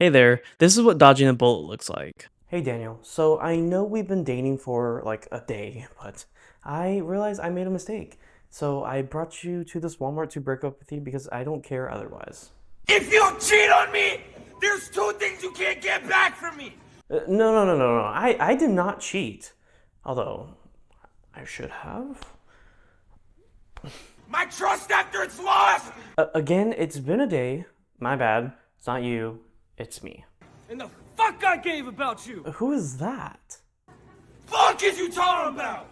Hey there, this is what dodging a bullet looks like. Hey Daniel, so I know we've been dating for like a day, but I realized I made a mistake. So I brought you to this Walmart to break up with you because I don't care otherwise. If you cheat on me, there's two things you can't get back from me. No. I did not cheat. Although, I should have. My trust after it's lost. Again, it's been a day. My bad. It's not you, it's me. And the fuck I gave about you. Who is that? Fuck is you talking about?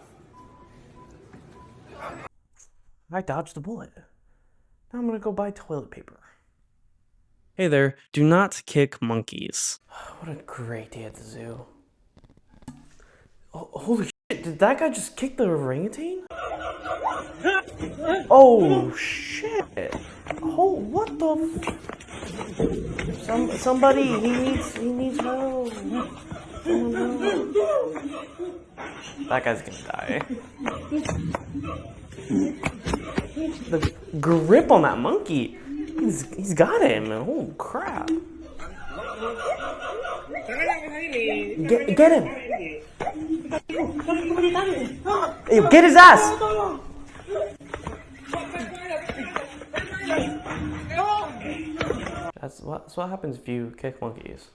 I dodged the bullet. Now I'm gonna go buy toilet paper. Hey there, do not kick monkeys. What a great day at the zoo. Oh, holy shit, did that guy just kick the orangutan? Oh shit! Oh, what the somebody, he needs help. Oh no. That guy's gonna die. The grip on that monkey, he's got him. Oh crap! Get him! Hey, get his ass! That's what happens if you kick monkeys.